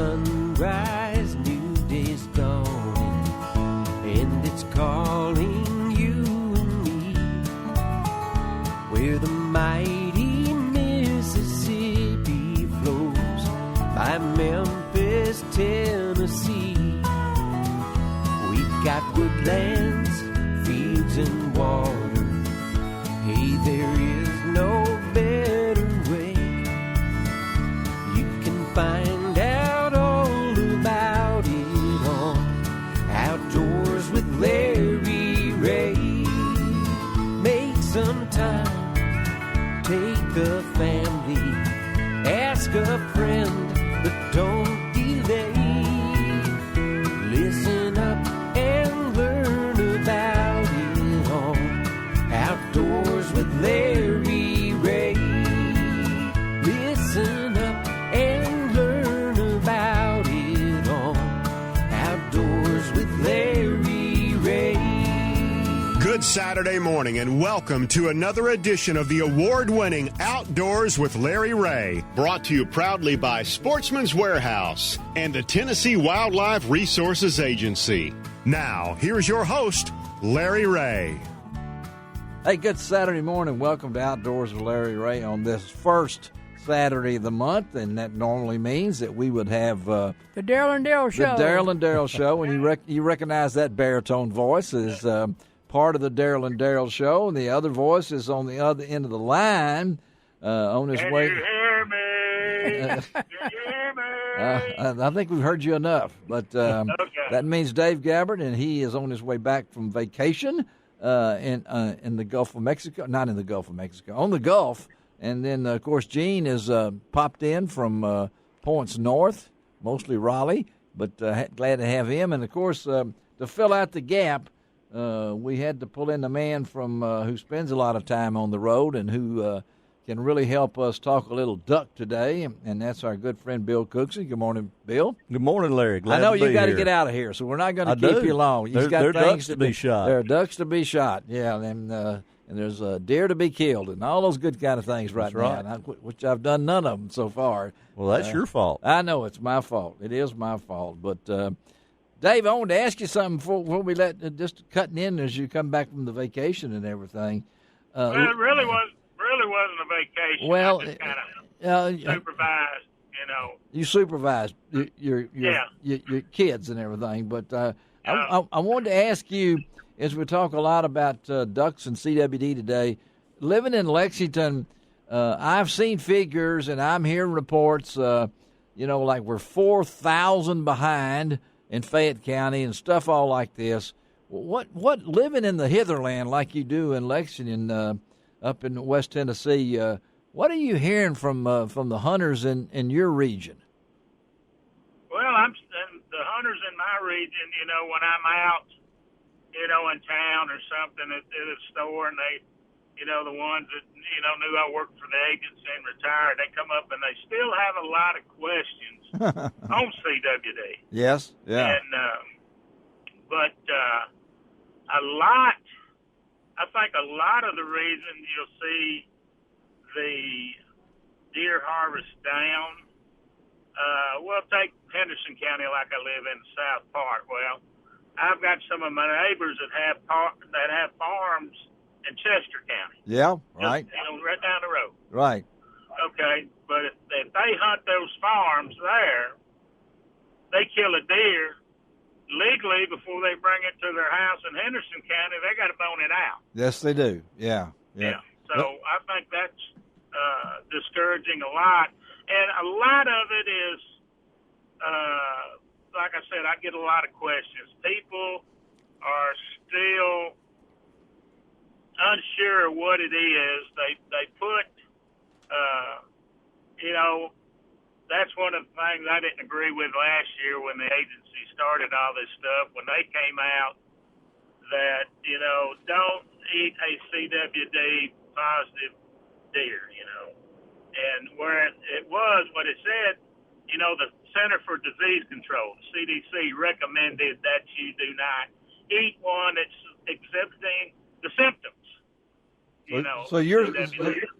sunrise, new day's dawning, and it's calling you and me, where the mighty Mississippi flows by Memphis, Tennessee. We've got woodlands, fields, and water. Hey, there is no better way. You can find out all about it on Outdoors with Larry Ray. Make some time, take a family, ask a friend, but don't delay. Listen up and learn about it on Outdoors with Larry Ray. Listen up and learn about it on Outdoors with Larry Ray. Good Saturday morning and welcome to another edition of the award-winning Outdoors with Larry Ray. Brought to you proudly by Sportsman's Warehouse and the Tennessee Wildlife Resources Agency. Now, here's your host, Larry Ray. Hey, good Saturday morning. Welcome to Outdoors with Larry Ray on this first Saturday of the month, and that normally means that we would have The Daryl and Daryl Show. The Daryl and Daryl Show, and you recognize that baritone voice as part of the Daryl and Daryl Show, and the other voice is on the other end of the line on his way. Can you hear me? Can you hear me? I think we've heard you enough, but Okay. that means Dave Gabbard, and he is on his way back from vacation in the Gulf of Mexico. Not in the Gulf of Mexico, on the Gulf. And then, of course, Gene has popped in from points north, mostly Raleigh, but glad to have him. And, of course, to fill out the gap, we had to pull in the man from who spends a lot of time on the road and who can really help us talk a little duck today, and that's our good friend Bill Cooksey. Good morning, Bill. Good morning, Larry. Glad I know to be you got to here. get out of here, so we're not going to I keep do. you long. There are ducks to be shot. There are ducks to be shot, yeah, and there's a deer to be killed, and all those good kind of things right That's now, right. which I've done none of them so far. Well, that's your fault. I know it's my fault. It is my fault, but Dave, I wanted to ask you something before we let just cutting in as you come back from the vacation and everything. Well, it really wasn't a vacation. Well, I just kind of supervised, You supervise your Yeah. kids and everything, but I wanted to ask you, as we talk a lot about ducks and CWD today, living in Lexington, I've seen figures and I'm hearing reports, like we're 4,000 behind in Fayette County and stuff all like this. What living in the hitherland like you do in Lexington, up in West Tennessee, what are you hearing from the hunters in your region? Well, the hunters in my region, when I'm out, in town or something at a store, and they, the ones that, knew I worked for the agency and retired, they come up and they still have a lot of questions on CWD. Yes, yeah. And, but I think a lot of the reason you'll see the deer harvest down, take Henderson County like I live in South Park. Well, I've got some of my neighbors that have farms in Chester County. Yeah, right. Just, right down the road. Right. Okay, but if they hunt those farms there, they kill a deer legally before they bring it to their house in Henderson County. They got to bone it out. Yes, they do. Yeah. So I think that's discouraging a lot, and a lot of it is, like I said, I get a lot of questions. People are still unsure what it is. They put, that's one of the things I didn't agree with last year when the agency started all this stuff, when they came out that, don't eat a CWD positive deer, and where it was, what it said, the Center for Disease Control, the CDC, recommended that you do not eat one that's exhibiting the symptoms.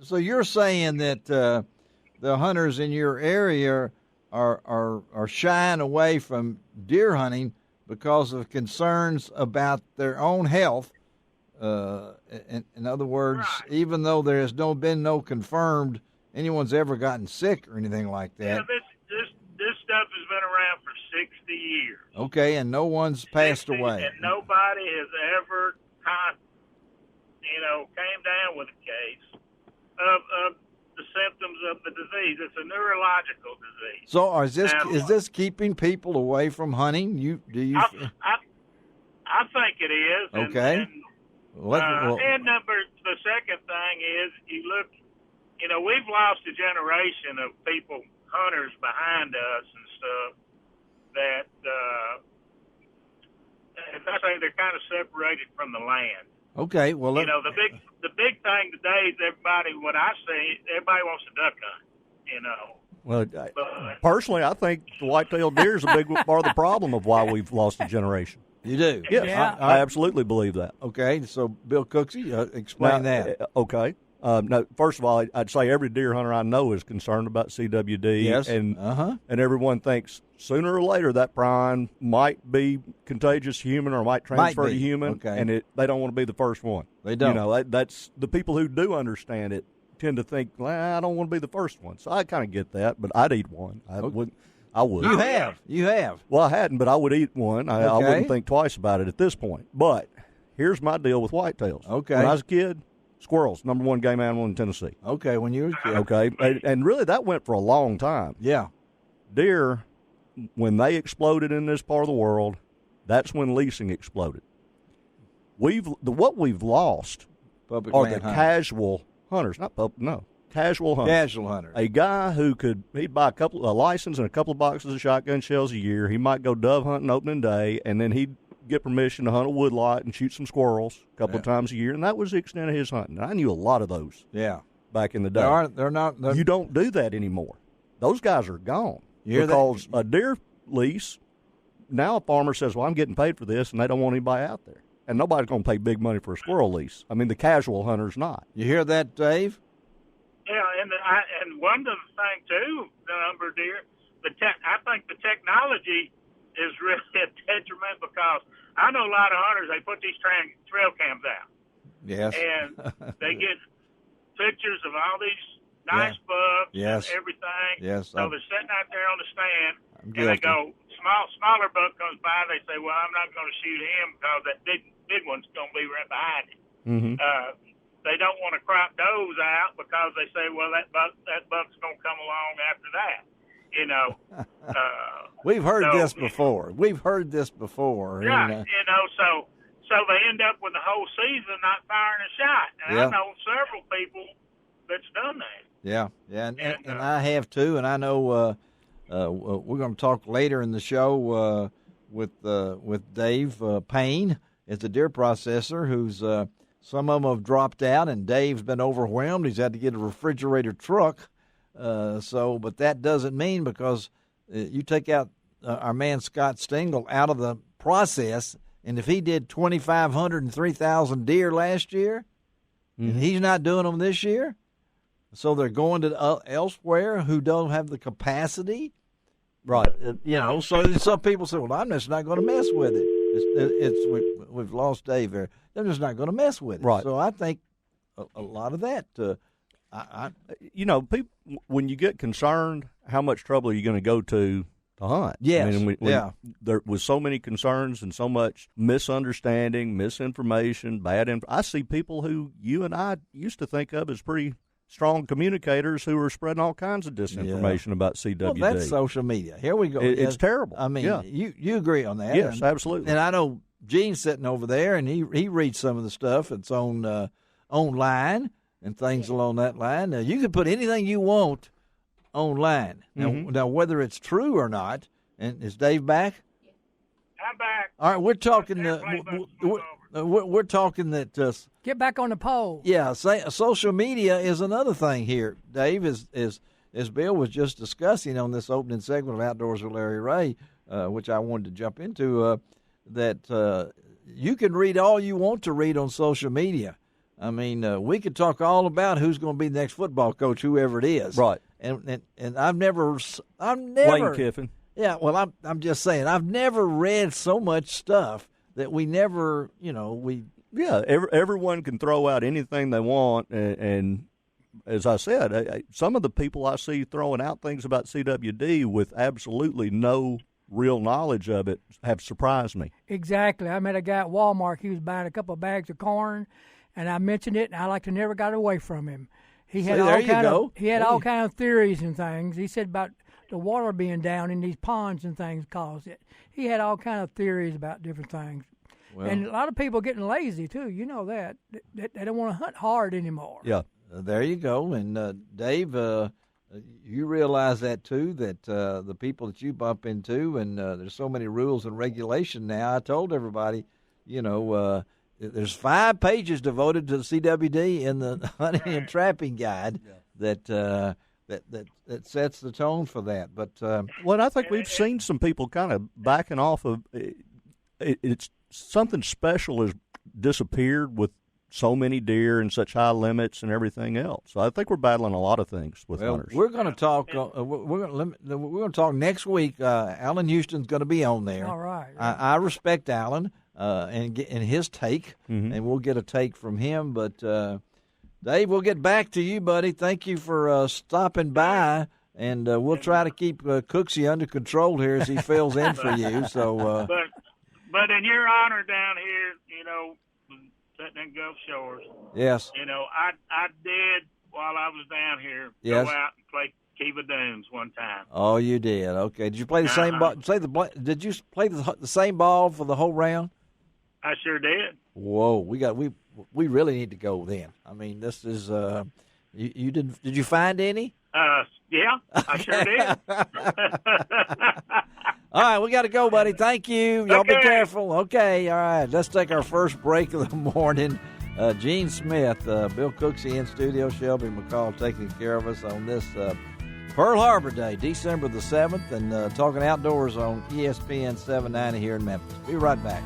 So you're saying that the hunters in your area are shying away from deer hunting because of concerns about their own health. In other words, Right. even though there has been no confirmed anyone's ever gotten sick or anything like Yeah, that. this stuff has been around for 60 years. Okay, and no one's passed 60, away. And nobody has ever, came down with a case of the symptoms of the disease. It's a neurological disease. So, Now, is this keeping people away from hunting? I think it is. Okay. And the second thing is, you look, we've lost a generation of people, hunters behind us and stuff that, I think they're kind of separated from the land. Okay, well, The big thing today is everybody wants to duck hunt, Well, But- personally, I think the white-tailed deer is a big part of the problem of why we've lost a generation. you do. Yes, Yeah. I absolutely believe that. Okay, so Bill Cooksey, explain Now, that. Okay. No, first of all, I'd say every deer hunter I know is concerned about CWD. Yes. And Uh-huh. and everyone thinks sooner or later that prime might be contagious to human or might transfer be. to human. Okay. And they don't want to be the first one. They don't. That's the people who do understand it tend to think, well, I don't want to be the first one. So I kind of get that, but I'd eat one. I would. You have. Well, I hadn't, but I would eat one. I Okay. wouldn't think twice about it at this point. But here's my deal with whitetails. Okay. When I was a kid, squirrels, number one game animal in Tennessee. Okay, when you were a kid. Okay. And really, that went for a long time. Yeah. Deer, when they exploded in this part of the world, that's when leasing exploded. What we've lost Public are land the hunting. casual hunters, casual hunters. Casual hunter. A guy who he'd buy a license and a couple of boxes of shotgun shells a year. He might go dove hunting opening day, and then he'd get permission to hunt a woodlot and shoot some squirrels a couple of times a year, and that was the extent of his hunting. And I knew a lot of those Yeah. back in the day. They're not. You don't do that anymore. Those guys are gone. You hear that? Because a deer lease, now a farmer says, well, I'm getting paid for this, and they don't want anybody out there. And nobody's going to pay big money for a squirrel lease. I mean, the casual hunter's not. You hear that, Dave? Yeah, and one of the thing too, the number of deer, I think the technology is really a detriment because I know a lot of hunters. They put these trail cams out, Yes. and they get pictures of all these nice bucks, Yes. and everything. Yes, So they're sitting out there on the stand, I'm and they guilty. go, smaller buck comes by. They say, well, I'm not going to shoot him because that big one's going to be right behind him. Mm-hmm. They don't want to crop those out because they say, well, that buck's going to come along after that. We've heard so- this before. We've heard this before. Yeah, and, so they end up with the whole season not firing a shot. And Yeah. I know several people that's done that. Yeah, and And, I have too, and I know we're going to talk later in the show with Dave Payne as the deer processor, who's some of them have dropped out, and Dave's been overwhelmed. He's had to get a refrigerator truck. But that doesn't mean because you take out our man Scott Stengel out of the process, and if he did 2,500 and 3,000 deer last year, and he's not doing them this year. So they're going to elsewhere who don't have the capacity, Right. So some people say, "Well, I'm just not going to mess with it." We've lost Dave there. They're just not going to mess with it. Right. So I think a lot of that. People, when you get concerned, how much trouble are you going to go to hunt? Yes. I mean, Yeah. There was so many concerns and so much misunderstanding, misinformation, I see people who you and I used to think of as pretty strong communicators who are spreading all kinds of disinformation about CWD. Well, that's social media. Here we go. It's terrible. I mean, Yeah. you agree on that? Yes, absolutely. And I know Gene's sitting over there, and he reads some of the stuff that's on online and things along that line. Now, you can put anything you want online. Now, whether it's true or not, and is Dave back? I'm back. All right, we're talking. We're talking that. Get back on the pole. Yeah, social media is another thing here. Dave, as Bill was just discussing on this opening segment of Outdoors with Larry Ray, which I wanted to jump into, that you can read all you want to read on social media. I mean, we could talk all about who's going to be the next football coach, whoever it is. Right. and I've never. Lane Kiffin. Yeah, well, I'm just saying I've never read so much stuff that we never, Yeah, everyone can throw out anything they want, and as I said, some of the people I see throwing out things about CWD with absolutely no real knowledge of it have surprised me. Exactly. I met a guy at Walmart. He was buying a couple of bags of corn, and I mentioned it, and I like to never got away from him. He had all kind of theories and things. He said about the water being down in these ponds and things caused it. He had all kind of theories about different things. Well, and a lot of people getting lazy too. You know that they don't want to hunt hard anymore. Yeah, there you go. And Dave, you realize that too. That the people that you bump into, and there's so many rules and regulation now. I told everybody, there's 5 pages devoted to the CWD in the hunting and trapping guide that sets the tone for that. But well, I think we've seen some people kind of backing off of it's something special has disappeared with so many deer and such high limits and everything else. So I think we're battling a lot of things with hunters. We're going to talk. We're going to talk next week. Alan Houston's going to be on there. All right. I respect Alan and his take, and we'll get a take from him. But Dave, we'll get back to you, buddy. Thank you for stopping by, and we'll try to keep Cooksey under control here as he fills in for you. So, but in your honor down here, sitting in Gulf Shores. Yes. I did while I was down here yes. go out and play Kiva Dunes one time. Oh, you did. Okay. Did you play the same ball? Did you play the same ball for the whole round? I sure did. Whoa, we really need to go then. I mean, this is you did you find any? Yeah, I sure did. All right, we got to go, buddy. Thank you. Y'all be careful. Okay, all right. Let's take our first break of the morning. Gene Smith, Bill Cooksey in studio, Shelby McCall taking care of us on this Pearl Harbor Day, December the 7th, and talking outdoors on ESPN 790 here in Memphis. Be right back.